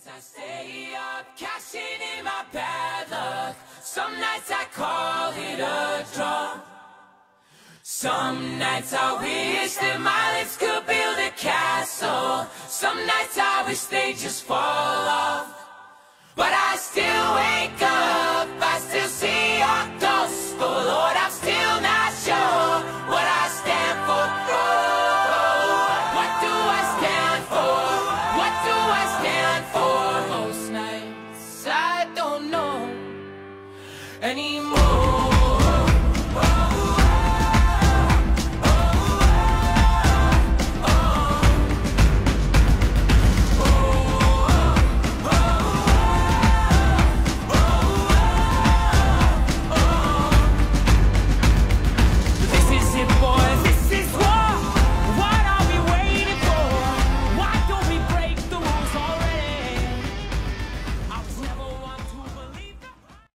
I stay up, cashing in my bad luck. Some nights I call it a draw. Some nights I wish that my lips could build a castle. Some nights I wish they just fall off. But I still wake up, I still see your ghost. Oh Lord, I'm still not sure what I stand for. Oh, what do I stand for? What do I stand for? Most nights I don't know.